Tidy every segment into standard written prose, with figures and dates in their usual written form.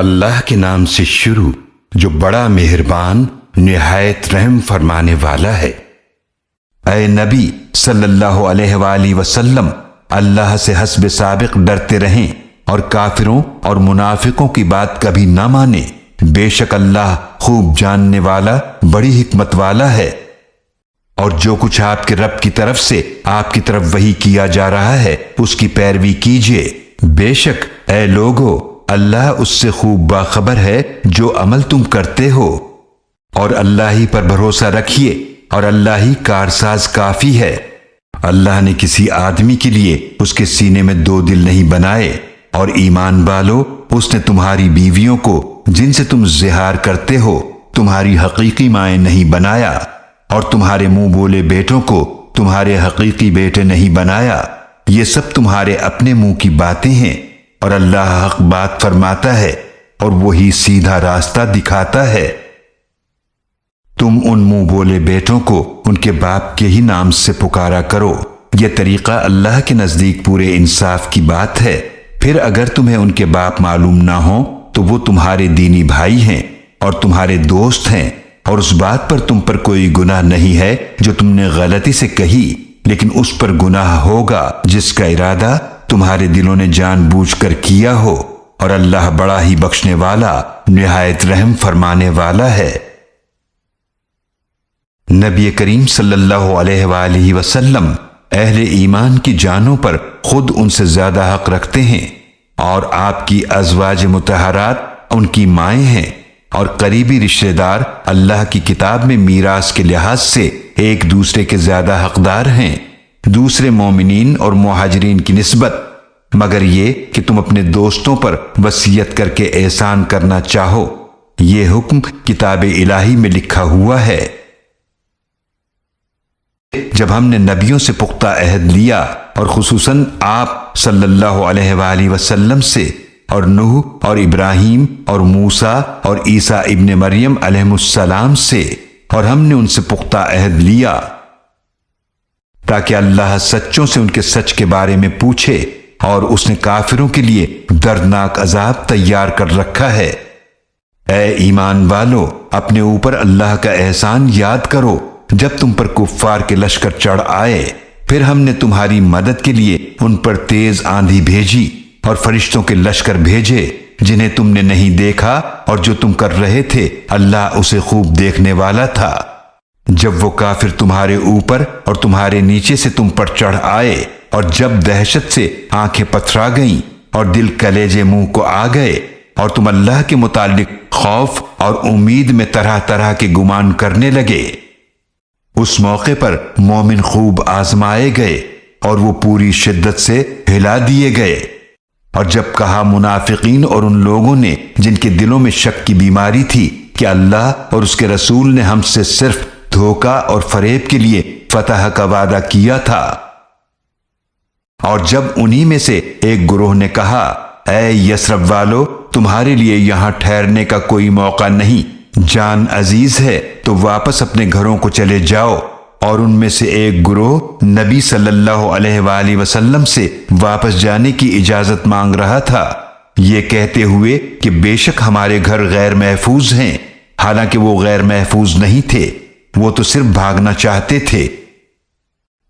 اللہ کے نام سے شروع جو بڑا مہربان نہایت رحم فرمانے والا ہے۔ اے نبی صلی اللہ علیہ وآلہ وسلم، اللہ سے حسب سابق ڈرتے رہیں اور کافروں اور منافقوں کی بات کبھی نہ مانیں۔ بے شک اللہ خوب جاننے والا بڑی حکمت والا ہے۔ اور جو کچھ آپ کے رب کی طرف سے آپ کی طرف وحی کیا جا رہا ہے اس کی پیروی کیجیے۔ بے شک اے لوگو، اللہ اس سے خوب باخبر ہے جو عمل تم کرتے ہو، اور اللہ ہی پر بھروسہ رکھیے اور اللہ ہی کارساز کافی ہے۔ اللہ نے کسی آدمی کے لیے اس کے سینے میں دو دل نہیں بنائے، اور ایمان والو، اس نے تمہاری بیویوں کو جن سے تم زہار کرتے ہو تمہاری حقیقی مائیں نہیں بنایا، اور تمہارے منہ بولے بیٹوں کو تمہارے حقیقی بیٹے نہیں بنایا۔ یہ سب تمہارے اپنے منہ کی باتیں ہیں، اور اللہ حق بات فرماتا ہے اور وہی سیدھا راستہ دکھاتا ہے۔ تم ان منہ بولے بیٹوں کو ان کے باپ کے ہی نام سے پکارا کرو، یہ طریقہ اللہ کے نزدیک پورے انصاف کی بات ہے۔ پھر اگر تمہیں ان کے باپ معلوم نہ ہو تو وہ تمہارے دینی بھائی ہیں اور تمہارے دوست ہیں، اور اس بات پر تم پر کوئی گناہ نہیں ہے جو تم نے غلطی سے کہی، لیکن اس پر گناہ ہوگا جس کا ارادہ تمہارے دلوں نے جان بوجھ کر کیا ہو، اور اللہ بڑا ہی بخشنے والا نہایت رحم فرمانے والا ہے۔ نبی کریم صلی اللہ علیہ وآلہ وسلم اہل ایمان کی جانوں پر خود ان سے زیادہ حق رکھتے ہیں، اور آپ کی ازواج مطہرات ان کی مائیں ہیں، اور قریبی رشتہ دار اللہ کی کتاب میں میراث کے لحاظ سے ایک دوسرے کے زیادہ حقدار ہیں دوسرے مومنین اور مہاجرین کی نسبت، مگر یہ کہ تم اپنے دوستوں پر وصیت کر کے احسان کرنا چاہو۔ یہ حکم کتاب الہی میں لکھا ہوا ہے۔ جب ہم نے نبیوں سے پختہ عہد لیا، اور خصوصاً آپ صلی اللہ علیہ وآلہ وسلم سے، اور نوح اور ابراہیم اور موسیٰ اور عیسیٰ ابن مریم علیہ السلام سے، اور ہم نے ان سے پختہ عہد لیا تاکہ اللہ سچوں سے ان کے سچ کے بارے میں پوچھے، اور اس نے کافروں کے لیے دردناک عذاب تیار کر رکھا ہے۔ اے ایمان والو، اپنے اوپر اللہ کا احسان یاد کرو جب تم پر کفار کے لشکر چڑھ آئے، پھر ہم نے تمہاری مدد کے لیے ان پر تیز آندھی بھیجی اور فرشتوں کے لشکر بھیجے جنہیں تم نے نہیں دیکھا، اور جو تم کر رہے تھے اللہ اسے خوب دیکھنے والا تھا۔ جب وہ کافر تمہارے اوپر اور تمہارے نیچے سے تم پر چڑھ آئے، اور جب دہشت سے آنکھیں پتھرا گئیں اور دل کلیجے منہ کو آ گئے، اور تم اللہ کے متعلق خوف اور امید میں طرح طرح کے گمان کرنے لگے، اس موقع پر مومن خوب آزمائے گئے اور وہ پوری شدت سے ہلا دیے گئے۔ اور جب کہا منافقین اور ان لوگوں نے جن کے دلوں میں شک کی بیماری تھی کہ اللہ اور اس کے رسول نے ہم سے صرف دھوکہ اور فریب کے لیے فتح کا وعدہ کیا تھا، اور جب انہی میں سے ایک گروہ نے کہا اے یثرب والو، تمہارے لیے یہاں ٹھہرنے کا کوئی موقع نہیں، جان عزیز ہے تو واپس اپنے گھروں کو چلے جاؤ، اور ان میں سے ایک گروہ نبی صلی اللہ علیہ وآلہ وسلم سے واپس جانے کی اجازت مانگ رہا تھا، یہ کہتے ہوئے کہ بے شک ہمارے گھر غیر محفوظ ہیں، حالانکہ وہ غیر محفوظ نہیں تھے، وہ تو صرف بھاگنا چاہتے تھے۔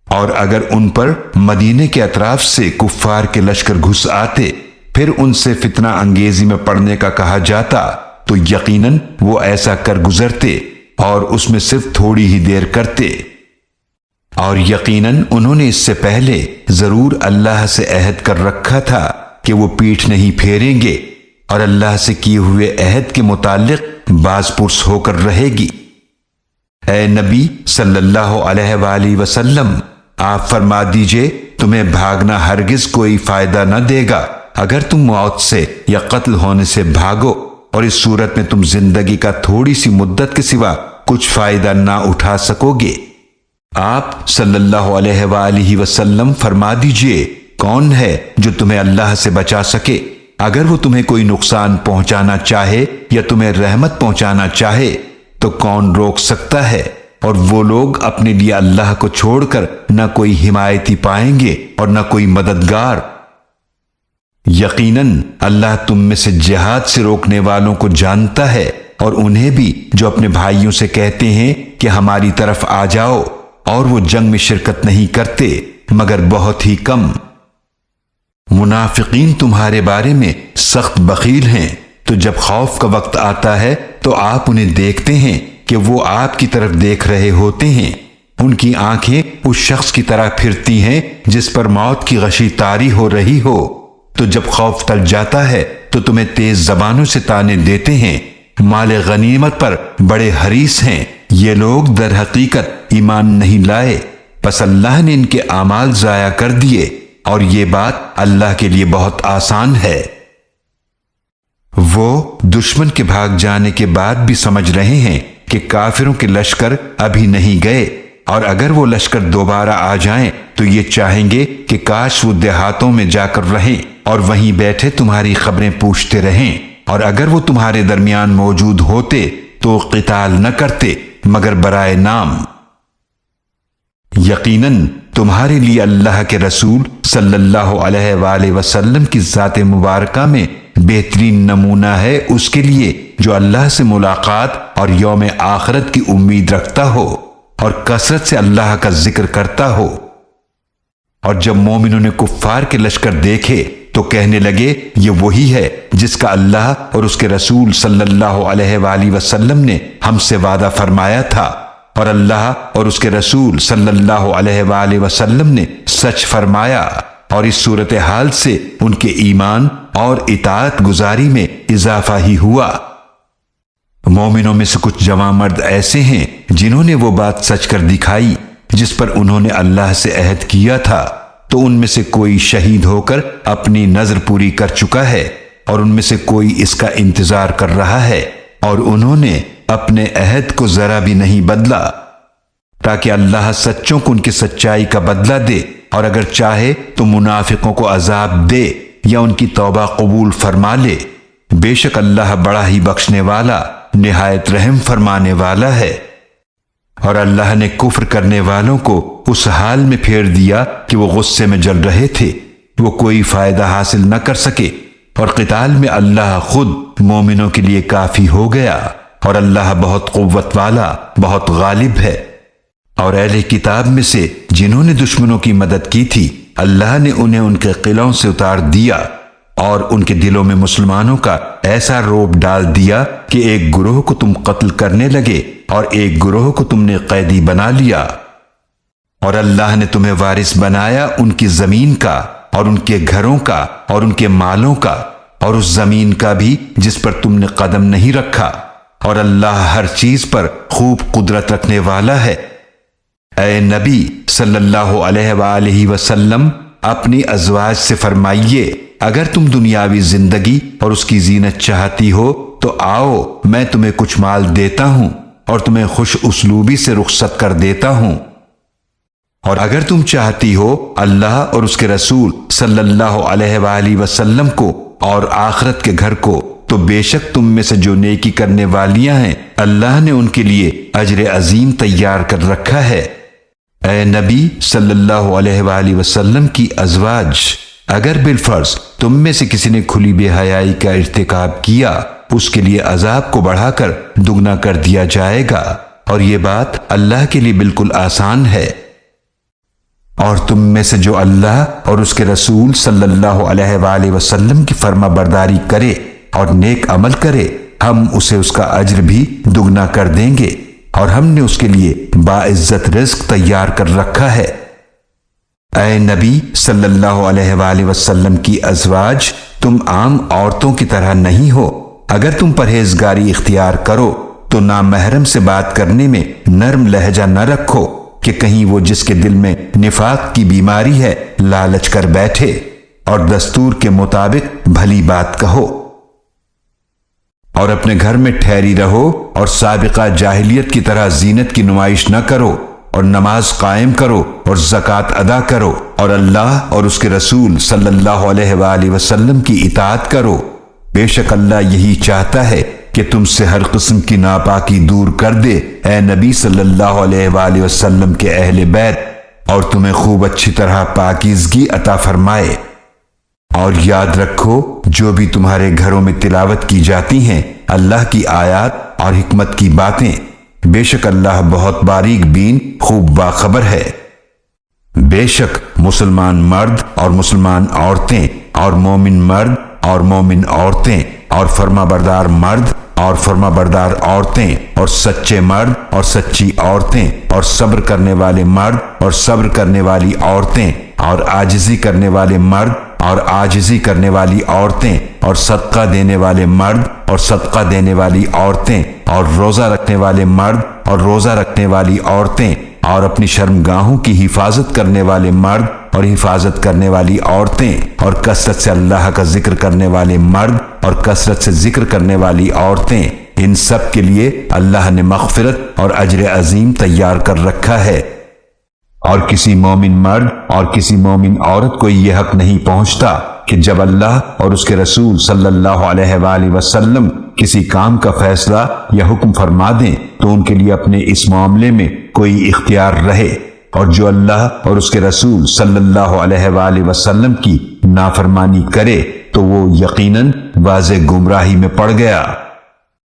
اور اگر ان پر مدینے کے اطراف سے کفار کے لشکر گھس آتے، پھر ان سے فتنہ انگیزی میں پڑنے کا کہا جاتا تو یقیناً وہ ایسا کر گزرتے، اور اس میں صرف تھوڑی ہی دیر کرتے، اور یقیناً انہوں نے اس سے پہلے ضرور اللہ سے عہد کر رکھا تھا کہ وہ پیٹھ نہیں پھیریں گے، اور اللہ سے کیے ہوئے عہد کے متعلق باز پرس ہو کر رہے گی۔ اے نبی صلی اللہ علیہ وآلہ وسلم، آپ فرما دیجئے تمہیں بھاگنا ہرگز کوئی فائدہ نہ دے گا اگر تم موت سے یا قتل ہونے سے بھاگو، اور اس صورت میں تم زندگی کا تھوڑی سی مدت کے سوا کچھ فائدہ نہ اٹھا سکو گے۔ آپ صلی اللہ علیہ وآلہ وسلم فرما دیجئے کون ہے جو تمہیں اللہ سے بچا سکے؟ اگر وہ تمہیں کوئی نقصان پہنچانا چاہے یا تمہیں رحمت پہنچانا چاہے تو کون روک سکتا ہے؟ اور وہ لوگ اپنے لیے اللہ کو چھوڑ کر نہ کوئی حمایتی پائیں گے اور نہ کوئی مددگار۔ یقیناً اللہ تم میں سے جہاد سے روکنے والوں کو جانتا ہے اور انہیں بھی جو اپنے بھائیوں سے کہتے ہیں کہ ہماری طرف آ جاؤ، اور وہ جنگ میں شرکت نہیں کرتے مگر بہت ہی کم۔ منافقین تمہارے بارے میں سخت بخیل ہیں، تو جب خوف کا وقت آتا ہے تو آپ انہیں دیکھتے ہیں کہ وہ آپ کی طرف دیکھ رہے ہوتے ہیں، ان کی آنکھیں اس شخص کی طرح پھرتی ہیں جس پر موت کی غشی طاری ہو رہی ہو، تو جب خوف ٹل جاتا ہے تو تمہیں تیز زبانوں سے طعنے دیتے ہیں، مال غنیمت پر بڑے حریص ہیں، یہ لوگ در حقیقت ایمان نہیں لائے، پس اللہ نے ان کے اعمال ضائع کر دیے، اور یہ بات اللہ کے لیے بہت آسان ہے۔ وہ دشمن کے بھاگ جانے کے بعد بھی سمجھ رہے ہیں کہ کافروں کے لشکر ابھی نہیں گئے، اور اگر وہ لشکر دوبارہ آ جائیں تو یہ چاہیں گے کہ کاش وہ دیہاتوں میں جا کر رہیں اور وہیں بیٹھے تمہاری خبریں پوچھتے رہیں، اور اگر وہ تمہارے درمیان موجود ہوتے تو قتال نہ کرتے مگر برائے نام۔ یقیناً تمہارے لیے اللہ کے رسول صلی اللہ علیہ وآلہ وسلم کی ذات مبارکہ میں بہترین نمونہ ہے اس کے لیے جو اللہ سے ملاقات اور یوم آخرت کی امید رکھتا ہو اور کثرت سے اللہ کا ذکر کرتا ہو۔ اور جب مومنوں نے کفار کے لشکر دیکھے تو کہنے لگے یہ وہی ہے جس کا اللہ اور اس کے رسول صلی اللہ علیہ وآلہ وسلم نے ہم سے وعدہ فرمایا تھا، اور اللہ اور اس کے رسول صلی اللہ علیہ وآلہ وسلم نے سچ فرمایا، اور اس صورتحال سے ان کے ایمان اور اطاعت گزاری میں اضافہ ہی ہوا۔ مومنوں میں سے کچھ جوان مرد ایسے ہیں جنہوں نے وہ بات سچ کر دکھائی جس پر انہوں نے اللہ سے عہد کیا تھا، تو ان میں سے کوئی شہید ہو کر اپنی نظر پوری کر چکا ہے، اور ان میں سے کوئی اس کا انتظار کر رہا ہے، اور انہوں نے اپنے عہد کو ذرا بھی نہیں بدلا، تاکہ اللہ سچوں کو ان کی سچائی کا بدلہ دے، اور اگر چاہے تو منافقوں کو عذاب دے یا ان کی توبہ قبول فرما لے۔ بے شک اللہ بڑا ہی بخشنے والا نہایت رحم فرمانے والا ہے۔ اور اللہ نے کفر کرنے والوں کو اس حال میں پھیر دیا کہ وہ غصے میں جل رہے تھے، وہ کوئی فائدہ حاصل نہ کر سکے، اور قتال میں اللہ خود مومنوں کے لیے کافی ہو گیا، اور اللہ بہت قوت والا بہت غالب ہے۔ اور اہل کتاب میں سے جنہوں نے دشمنوں کی مدد کی تھی اللہ نے انہیں ان کے قلعوں سے اتار دیا، اور ان کے دلوں میں مسلمانوں کا ایسا روب ڈال دیا کہ ایک گروہ کو تم قتل کرنے لگے اور ایک گروہ کو تم نے قیدی بنا لیا، اور اللہ نے تمہیں وارث بنایا ان کی زمین کا اور ان کے گھروں کا اور ان کے مالوں کا اور اس زمین کا بھی جس پر تم نے قدم نہیں رکھا، اور اللہ ہر چیز پر خوب قدرت رکھنے والا ہے۔ اے نبی صلی اللہ علیہ وآلہ وسلم اپنی ازواج سے فرمائیے اگر تم دنیاوی زندگی اور اس کی زینت چاہتی ہو تو آؤ میں تمہیں کچھ مال دیتا ہوں اور تمہیں خوش اسلوبی سے رخصت کر دیتا ہوں، اور اگر تم چاہتی ہو اللہ اور اس کے رسول صلی اللہ علیہ وآلہ وسلم کو اور آخرت کے گھر کو، تو بے شک تم میں سے جو نیکی کرنے والیاں ہیں اللہ نے ان کے لیے اجر عظیم تیار کر رکھا ہے۔ اے نبی صلی اللہ علیہ وآلہ وسلم کی ازواج، اگر بالفرض تم میں سے کسی نے کھلی بے حیائی کا ارتکاب کیا اس کے لیے عذاب کو بڑھا کر دگنا کر دیا جائے گا، اور یہ بات اللہ کے لیے بالکل آسان ہے۔ اور تم میں سے جو اللہ اور اس کے رسول صلی اللہ علیہ وآلہ وسلم کی فرما برداری کرے اور نیک عمل کرے ہم اسے اس کا اجر بھی دگنا کر دیں گے، اور ہم نے اس کے لیے باعزت رزق تیار کر رکھا ہے۔ اے نبی صلی اللہ علیہ وآلہ وسلم کی ازواج، تم عام عورتوں کی طرح نہیں ہو، اگر تم پرہیزگاری اختیار کرو تو نامحرم سے بات کرنے میں نرم لہجہ نہ رکھو کہ کہیں وہ جس کے دل میں نفاق کی بیماری ہے لالچ کر بیٹھے، اور دستور کے مطابق بھلی بات کہو، اور اپنے گھر میں ٹھہری رہو اور سابقہ جاہلیت کی طرح زینت کی نمائش نہ کرو، اور نماز قائم کرو اور زکوٰۃ ادا کرو، اور اللہ اور اس کے رسول صلی اللہ علیہ وآلہ وسلم کی اطاعت کرو، بے شک اللہ یہی چاہتا ہے کہ تم سے ہر قسم کی ناپاکی دور کر دے اے نبی صلی اللہ علیہ وآلہ وسلم کے اہل بیت، اور تمہیں خوب اچھی طرح پاکیزگی عطا فرمائے۔ اور یاد رکھو جو بھی تمہارے گھروں میں تلاوت کی جاتی ہیں اللہ کی آیات اور حکمت کی باتیں، بے شک اللہ بہت باریک بین خوب باخبر ہے۔ بے شک مسلمان مرد اور مسلمان عورتیں اور مومن مرد اور مومن عورتیں اور فرما بردار مرد اور فرما بردار عورتیں اور سچے مرد اور سچی عورتیں اور صبر کرنے والے مرد اور صبر کرنے والی عورتیں اور عاجزی کرنے والے مرد اور عاجزی کرنے والی عورتیں اور صدقہ دینے والے مرد اور صدقہ دینے والی عورتیں اور روزہ رکھنے والے مرد اور روزہ رکھنے والی عورتیں اور اپنی شرمگاہوں کی حفاظت کرنے والے مرد اور حفاظت کرنے والی عورتیں اور کثرت سے اللہ کا ذکر کرنے والے مرد اور کثرت سے ذکر کرنے والی عورتیں، ان سب کے لیے اللہ نے مغفرت اور اجر عظیم تیار کر رکھا ہے۔ اور کسی مومن مرد اور کسی مومن عورت کو یہ حق نہیں پہنچتا کہ جب اللہ اور اس کے رسول صلی اللہ علیہ وآلہ وسلم کسی کام کا فیصلہ یا حکم فرما دیں تو ان کے لیے اپنے اس معاملے میں کوئی اختیار رہے، اور جو اللہ اور اس کے رسول صلی اللہ علیہ وآلہ وسلم کی نافرمانی کرے تو وہ یقیناً واضح گمراہی میں پڑ گیا۔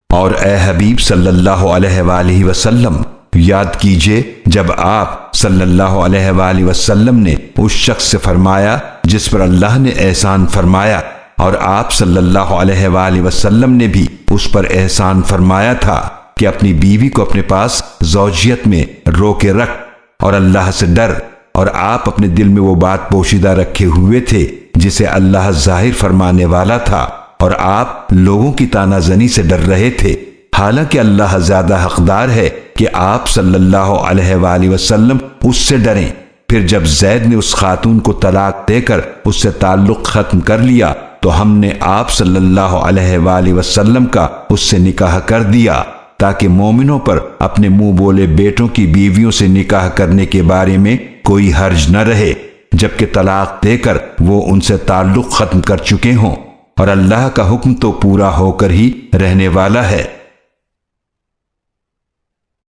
اور اے حبیب صلی اللہ علیہ وآلہ وسلم، یاد کیجئے جب آپ صلی اللہ علیہ وآلہ وسلم نے اس شخص سے فرمایا جس پر اللہ نے احسان فرمایا، اور آپ صلی اللہ علیہ وآلہ وسلم نے بھی اس پر احسان فرمایا تھا کہ اپنی بیوی کو اپنے پاس زوجیت میں رو کے رکھ اور اللہ سے ڈر، اور آپ اپنے دل میں وہ بات پوشیدہ رکھے ہوئے تھے جسے اللہ ظاہر فرمانے والا تھا، اور آپ لوگوں کی طعنہ زنی سے ڈر رہے تھے، حالانکہ اللہ زیادہ حقدار ہے کہ آپ صلی اللہ علیہ وآلہ وسلم اس سے ڈریں۔ پھر جب زید نے اس خاتون کو طلاق دے کر اس سے تعلق ختم کر لیا تو ہم نے آپ صلی اللہ علیہ وآلہ وسلم کا اس سے نکاح کر دیا تاکہ مومنوں پر اپنے منہ بولے بیٹوں کی بیویوں سے نکاح کرنے کے بارے میں کوئی حرج نہ رہے جبکہ طلاق دے کر وہ ان سے تعلق ختم کر چکے ہوں، اور اللہ کا حکم تو پورا ہو کر ہی رہنے والا ہے۔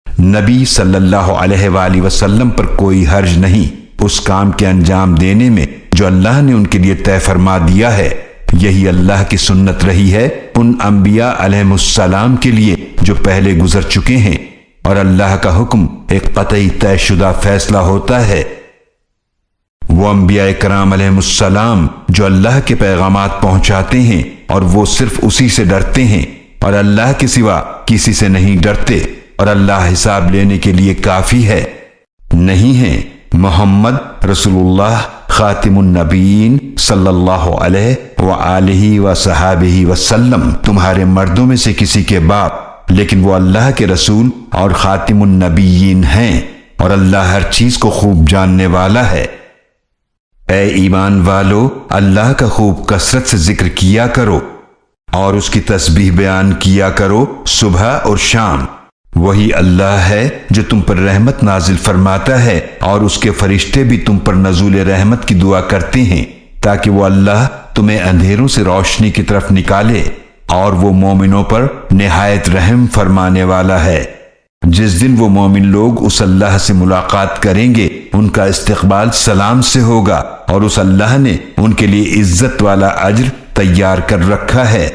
نبی صلی اللہ علیہ وآلہ وسلم پر کوئی حرج نہیں اس کام کے انجام دینے میں جو اللہ نے ان کے لیے طے فرما دیا ہے۔ یہی اللہ کی سنت رہی ہے ان انبیاء علیہم السلام کے لیے جو پہلے گزر چکے ہیں، اور اللہ کا حکم ایک قطعی طے شدہ فیصلہ ہوتا ہے۔ وہ انبیاء کرام علیہم السلام جو اللہ کے پیغامات پہنچاتے ہیں اور وہ صرف اسی سے ڈرتے ہیں اور اللہ کے سوا کسی سے نہیں ڈرتے، اور اللہ حساب لینے کے لیے کافی ہے۔ نہیں ہیں محمد رسول اللہ خاتم النبیین صلی اللہ علیہ وآلہ وصحابہ وسلم تمہارے مردوں میں سے کسی کے باپ، لیکن وہ اللہ کے رسول اور خاتم النبیین ہیں، اور اللہ ہر چیز کو خوب جاننے والا ہے۔ اے ایمان والو، اللہ کا خوب کثرت سے ذکر کیا کرو اور اس کی تسبیح بیان کیا کرو صبح اور شام۔ وہی اللہ ہے جو تم پر رحمت نازل فرماتا ہے، اور اس کے فرشتے بھی تم پر نزول رحمت کی دعا کرتے ہیں تاکہ وہ اللہ تمہیں اندھیروں سے روشنی کی طرف نکالے، اور وہ مومنوں پر نہایت رحم فرمانے والا ہے۔ جس دن وہ مومن لوگ اس اللہ سے ملاقات کریں گے ان کا استقبال سلام سے ہوگا، اور اس اللہ نے ان کے لیے عزت والا اجر تیار کر رکھا ہے۔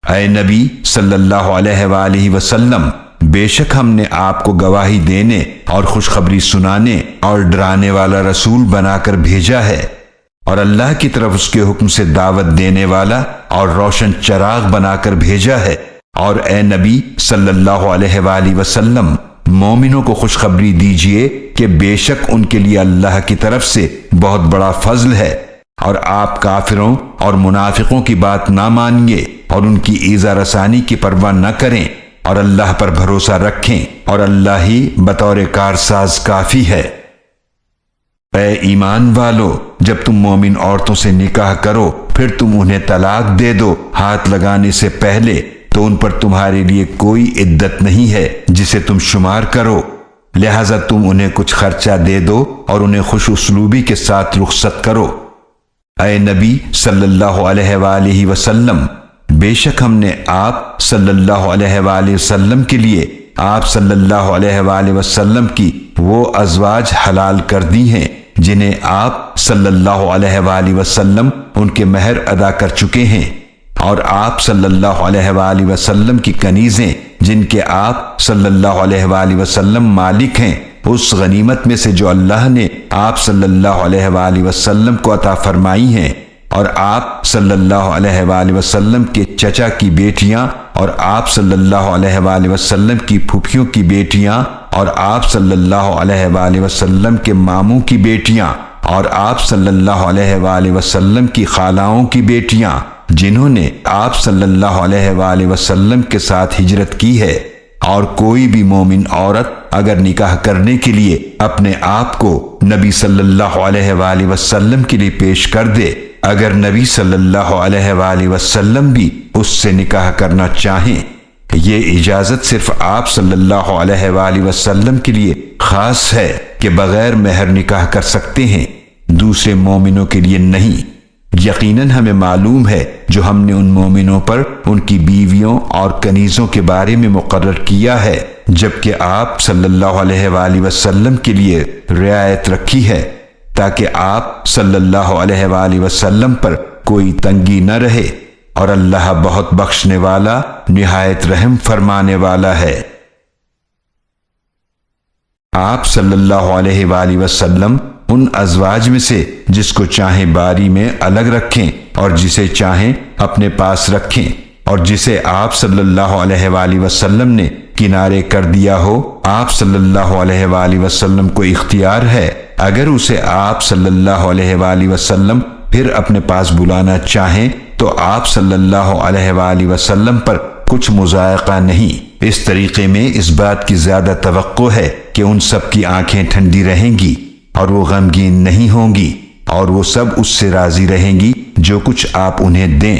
اے نبی صلی اللہ علیہ وآلہ وسلم، بے شک ہم نے آپ کو گواہی دینے اور خوشخبری سنانے اور ڈرانے والا رسول بنا کر بھیجا ہے، اور اللہ کی طرف اس کے حکم سے دعوت دینے والا اور روشن چراغ بنا کر بھیجا ہے۔ اور اے نبی صلی اللہ علیہ وآلہ وسلم، مومنوں کو خوشخبری دیجئے کہ بے شک ان کے لیے اللہ کی طرف سے بہت بڑا فضل ہے، اور آپ کافروں اور منافقوں کی بات نہ مانیے اور ان کی ایذا رسانی کی پرواہ نہ کریں، اور اللہ پر بھروسہ رکھیں، اور اللہ ہی بطور کارساز کافی ہے۔ اے ایمان والو، جب تم مومن عورتوں سے نکاح کرو پھر تم انہیں طلاق دے دو ہاتھ لگانے سے پہلے، تو ان پر تمہارے لیے کوئی عدت نہیں ہے جسے تم شمار کرو، لہذا تم انہیں کچھ خرچہ دے دو اور انہیں خوش اسلوبی کے ساتھ رخصت کرو۔ اے نبی صلی اللہ علیہ وآلہ وسلم، بے شک ہم نے آپ صلی اللہ علیہ وآلہ وسلم کے لیے آپ صلی اللہ علیہ وآلہ وسلم کی وہ ازواج حلال کر دی ہیں جنہیں آپ صلی اللہ علیہ وآلہ وسلم ان کے مہر ادا کر چکے ہیں، اور آپ صلی اللہ علیہ وآلہ وسلم کی کنیزیں جن کے آپ صلی اللہ علیہ وآلہ وسلم مالک ہیں، اس غنیمت میں سے جو اللہ نے آپ صلی اللہ علیہ وآلہ وسلم کو عطا فرمائی ہیں، اور آپ صلی اللہ علیہ وآلہ وسلم کے چچا کی بیٹیاں، اور آپ صلی اللہ علیہ وآلہ وسلم کی پھوپھیوں کی بیٹیاں، اور آپ صلی اللہ علیہ وآلہ وسلم کے ماموں کی بیٹیاں، اور آپ صلی اللہ علیہ وآلہ وسلم کی خالاؤں کی بیٹیاں جنہوں نے آپ صلی اللہ علیہ وآلہ وسلم کے ساتھ ہجرت کی ہے۔ اور کوئی بھی مومن عورت اگر نکاح کرنے کے لیے اپنے آپ کو نبی صلی اللہ علیہ وآلہ وسلم کے لیے پیش کر دے، اگر نبی صلی اللہ علیہ وآلہ وسلم بھی اس سے نکاح کرنا چاہیں، یہ اجازت صرف آپ صلی اللہ علیہ وآلہ وسلم کے لیے خاص ہے کہ بغیر مہر نکاح کر سکتے ہیں، دوسرے مومنوں کے لیے نہیں۔ یقیناً ہمیں معلوم ہے جو ہم نے ان مومنوں پر ان کی بیویوں اور کنیزوں کے بارے میں مقرر کیا ہے، جبکہ آپ صلی اللہ علیہ وآلہ وسلم کے لیے رعایت رکھی ہے تاکہ آپ صلی اللہ علیہ وآلہ وسلم پر کوئی تنگی نہ رہے، اور اللہ بہت بخشنے والا نہایت رحم فرمانے والا ہے۔ آپ صلی اللہ علیہ وآلہ وسلم ان ازواج میں سے جس کو چاہیں باری میں الگ رکھیں اور جسے چاہیں اپنے پاس رکھیں، اور جسے آپ صلی اللہ علیہ وآلہ وسلم نے کنارے کر دیا ہو، آپ صلی اللہ علیہ وآلہ وسلم کو اختیار ہے اگر اسے آپ صلی اللہ علیہ وآلہ وسلم پھر اپنے پاس بلانا چاہیں تو آپ صلی اللہ علیہ وآلہ وسلم پر کچھ مضائقہ نہیں۔ اس طریقے میں اس بات کی زیادہ توقع ہے کہ ان سب کی آنکھیں ٹھنڈی رہیں گی اور وہ غمگین نہیں ہوں گی، اور وہ سب اس سے راضی رہیں گی جو کچھ آپ انہیں دیں۔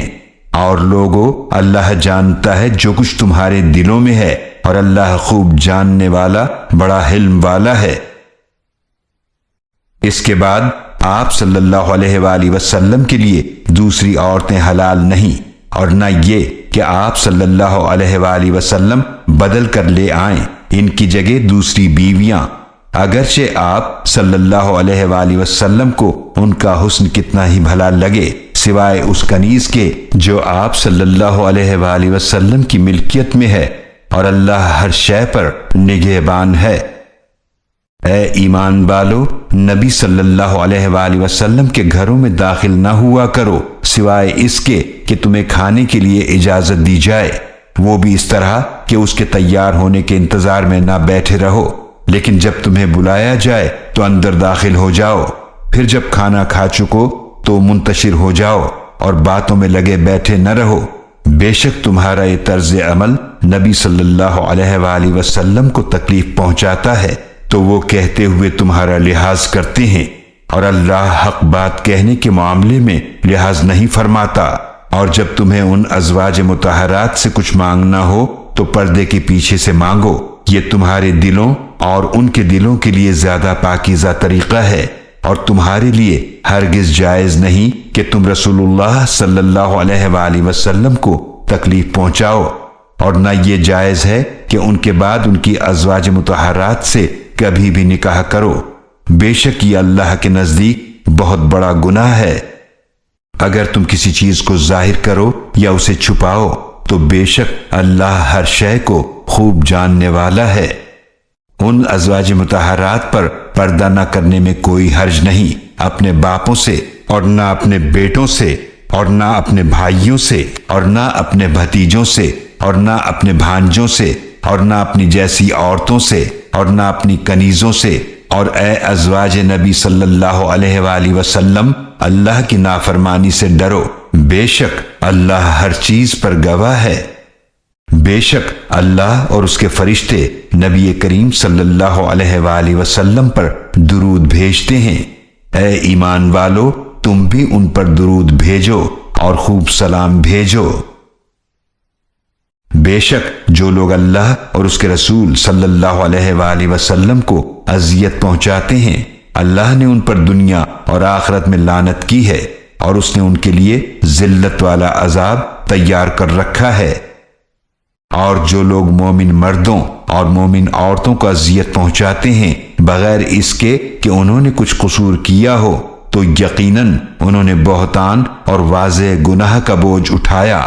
اور لوگوں، اللہ جانتا ہے جو کچھ تمہارے دلوں میں ہے، اور اللہ خوب جاننے والا بڑا حلم والا ہے۔ اس کے بعد آپ صلی اللہ علیہ وآلہ وسلم کے لیے دوسری عورتیں حلال نہیں، اور نہ یہ کہ آپ صلی اللہ علیہ وآلہ وسلم بدل کر لے آئیں ان کی جگہ دوسری بیویاں، اگرچہ آپ صلی اللہ علیہ وآلہ وسلم کو ان کا حسن کتنا ہی بھلا لگے، سوائے اس کنیز کے جو آپ صلی اللہ علیہ وآلہ وسلم کی ملکیت میں ہے، اور اللہ ہر شے پر نگہبان ہے۔ اے ایمان والو، نبی صلی اللہ علیہ وآلہ وسلم کے گھروں میں داخل نہ ہوا کرو سوائے اس کے کہ تمہیں کھانے کے لیے اجازت دی جائے، وہ بھی اس طرح کہ اس کے تیار ہونے کے انتظار میں نہ بیٹھے رہو، لیکن جب تمہیں بلایا جائے تو اندر داخل ہو جاؤ، پھر جب کھانا کھا چکو تو منتشر ہو جاؤ اور باتوں میں لگے بیٹھے نہ رہو، بے شک تمہارا یہ طرز عمل نبی صلی اللہ علیہ وآلہ وسلم کو تکلیف پہنچاتا ہے، تو وہ کہتے ہوئے تمہارا لحاظ کرتے ہیں، اور اللہ حق بات کہنے کے معاملے میں لحاظ نہیں فرماتا۔ اور جب تمہیں ان ازواج مطہرات سے کچھ مانگنا ہو تو پردے کے پیچھے سے مانگو، یہ تمہارے دلوں اور ان کے دلوں کے لیے زیادہ پاکیزہ طریقہ ہے، اور تمہارے لیے ہرگز جائز نہیں کہ تم رسول اللہ صلی اللہ علیہ وآلہ وسلم کو تکلیف پہنچاؤ، اور نہ یہ جائز ہے کہ ان کے بعد ان کی ازواج مطہرات سے کبھی بھی نکاح کرو، بے شک یہ اللہ کے نزدیک بہت بڑا گناہ ہے۔ اگر تم کسی چیز کو ظاہر کرو یا اسے چھپاؤ تو بے شک اللہ ہر شے کو خوب جاننے والا ہے۔ ان ازواج مطہرات پر پردہ نہ کرنے میں کوئی حرج نہیں، اپنے باپوں سے اور نہ اپنے بیٹوں سے اور نہ اپنے بھائیوں سے اور نہ اپنے بھتیجوں سے اور نہ اپنے بھانجوں سے اور نہ اپنی جیسی عورتوں سے اور نہ اپنی کنیزوں سے، اور اے ازواج نبی صلی اللہ علیہ وآلہ وسلم، اللہ کی نافرمانی سے ڈرو، بے شک اللہ ہر چیز پر گواہ ہے۔ بے شک اللہ اور اس کے فرشتے نبی کریم صلی اللہ علیہ وآلہ وسلم پر درود بھیجتے ہیں۔ اے ایمان والو، تم بھی ان پر درود بھیجو اور خوب سلام بھیجو۔ بے شک جو لوگ اللہ اور اس کے رسول صلی اللہ علیہ وآلہ وسلم کو اذیت پہنچاتے ہیں، اللہ نے ان پر دنیا اور آخرت میں لعنت کی ہے، اور اس نے ان کے لیے ذلت والا عذاب تیار کر رکھا ہے۔ اور جو لوگ مومن مردوں اور مومن عورتوں کو اذیت پہنچاتے ہیں بغیر اس کے کہ انہوں نے کچھ قصور کیا ہو، تو یقیناً انہوں نے بہتان اور واضح گناہ کا بوجھ اٹھایا۔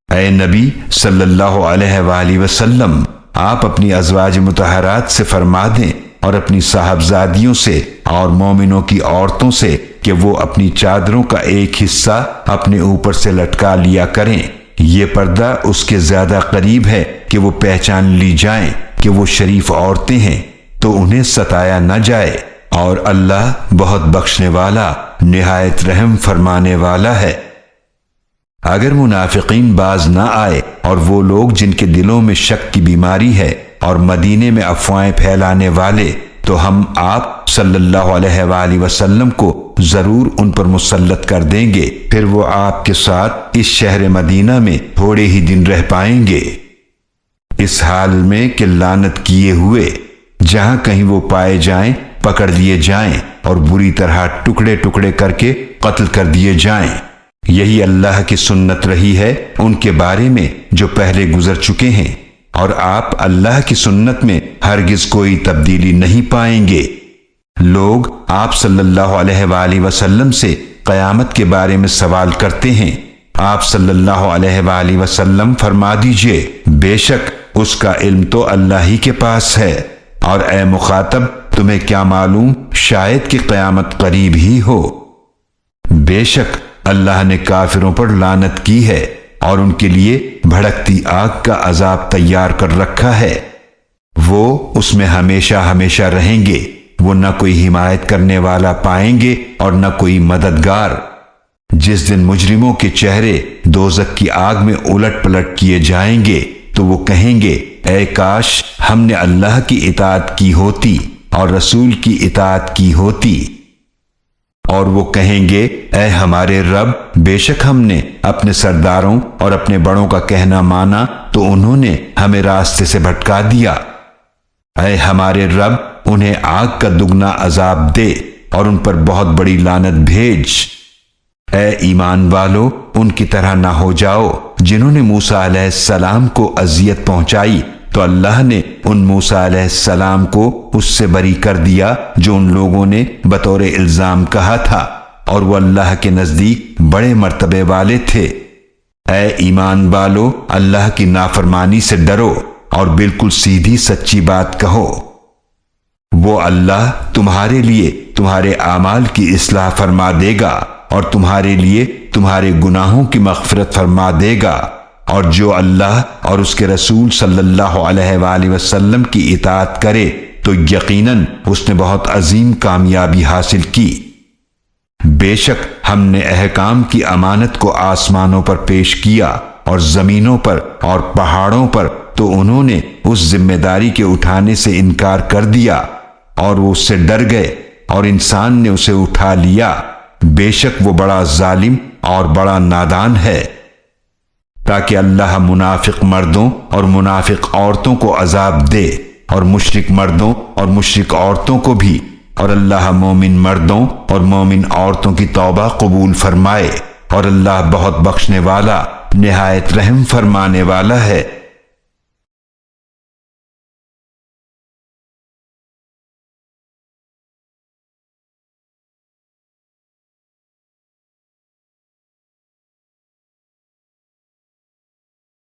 اے نبی صلی اللہ علیہ وآلہ وسلم، آپ اپنی ازواج مطہرات سے فرما دیں اور اپنی صاحبزادیوں سے اور مومنوں کی عورتوں سے کہ وہ اپنی چادروں کا ایک حصہ اپنے اوپر سے لٹکا لیا کریں۔ یہ پردہ اس کے زیادہ قریب ہے کہ وہ پہچان لی جائیں کہ وہ شریف عورتیں ہیں، تو انہیں ستایا نہ جائے، اور اللہ بہت بخشنے والا نہایت رحم فرمانے والا ہے۔ اگر منافقین باز نہ آئے اور وہ لوگ جن کے دلوں میں شک کی بیماری ہے اور مدینے میں افواہیں پھیلانے والے، تو ہم آپ صلی اللہ علیہ وآلہ وسلم کو ضرور ان پر مسلط کر دیں گے، پھر وہ آپ کے ساتھ اس شہر مدینہ میں تھوڑے ہی دن رہ پائیں گے، اس حال میں کہ لعنت کیے ہوئے جہاں کہیں وہ پائے جائیں پکڑ لیے جائیں اور بری طرح ٹکڑے ٹکڑے کر کے قتل کر دیے جائیں۔ یہی اللہ کی سنت رہی ہے ان کے بارے میں جو پہلے گزر چکے ہیں، اور آپ اللہ کی سنت میں ہرگز کوئی تبدیلی نہیں پائیں گے۔ لوگ آپ صلی اللہ علیہ وآلہ وسلم سے قیامت کے بارے میں سوال کرتے ہیں، آپ صلی اللہ علیہ وآلہ وسلم فرما دیجئے، بے شک اس کا علم تو اللہ ہی کے پاس ہے، اور اے مخاطب تمہیں کیا معلوم شاید کہ قیامت قریب ہی ہو۔ بے شک اللہ نے کافروں پر لعنت کی ہے اور ان کے لیے بھڑکتی آگ کا عذاب تیار کر رکھا ہے، وہ اس میں ہمیشہ ہمیشہ رہیں گے، وہ نہ کوئی حمایت کرنے والا پائیں گے اور نہ کوئی مددگار۔ جس دن مجرموں کے چہرے دوزخ کی آگ میں الٹ پلٹ کیے جائیں گے تو وہ کہیں گے، اے کاش ہم نے اللہ کی اطاعت کی ہوتی اور رسول کی اطاعت کی ہوتی۔ اور وہ کہیں گے، اے ہمارے رب، بے شک ہم نے اپنے سرداروں اور اپنے بڑوں کا کہنا مانا تو انہوں نے ہمیں راستے سے بھٹکا دیا۔ اے ہمارے رب، انہیں آگ کا دگنا عذاب دے اور ان پر بہت بڑی لعنت بھیج۔ اے ایمان والو، ان کی طرح نہ ہو جاؤ جنہوں نے موسیٰ علیہ السلام کو اذیت پہنچائی، تو اللہ نے ان موسیٰ علیہ السلام کو اس سے بری کر دیا جو ان لوگوں نے بطور الزام کہا تھا، اور وہ اللہ کے نزدیک بڑے مرتبے والے تھے۔ اے ایمان والو، اللہ کی نافرمانی سے ڈرو اور بالکل سیدھی سچی بات کہو۔ وہ اللہ تمہارے لیے تمہارے اعمال کی اصلاح فرما دے گا اور تمہارے لیے تمہارے گناہوں کی مغفرت فرما دے گا، اور جو اللہ اور اس کے رسول صلی اللہ علیہ وآلہ وسلم کی اطاعت کرے تو یقیناً اس نے بہت عظیم کامیابی حاصل کی۔ بے شک ہم نے احکام کی امانت کو آسمانوں پر پیش کیا اور زمینوں پر اور پہاڑوں پر، تو انہوں نے اس ذمہ داری کے اٹھانے سے انکار کر دیا اور وہ اس سے ڈر گئے، اور انسان نے اسے اٹھا لیا۔ بے شک وہ بڑا ظالم اور بڑا نادان ہے۔ تاکہ اللہ منافق مردوں اور منافق عورتوں کو عذاب دے، اور مشرک مردوں اور مشرک عورتوں کو بھی، اور اللہ مومن مردوں اور مومن عورتوں کی توبہ قبول فرمائے، اور اللہ بہت بخشنے والا نہایت رحم فرمانے والا ہے۔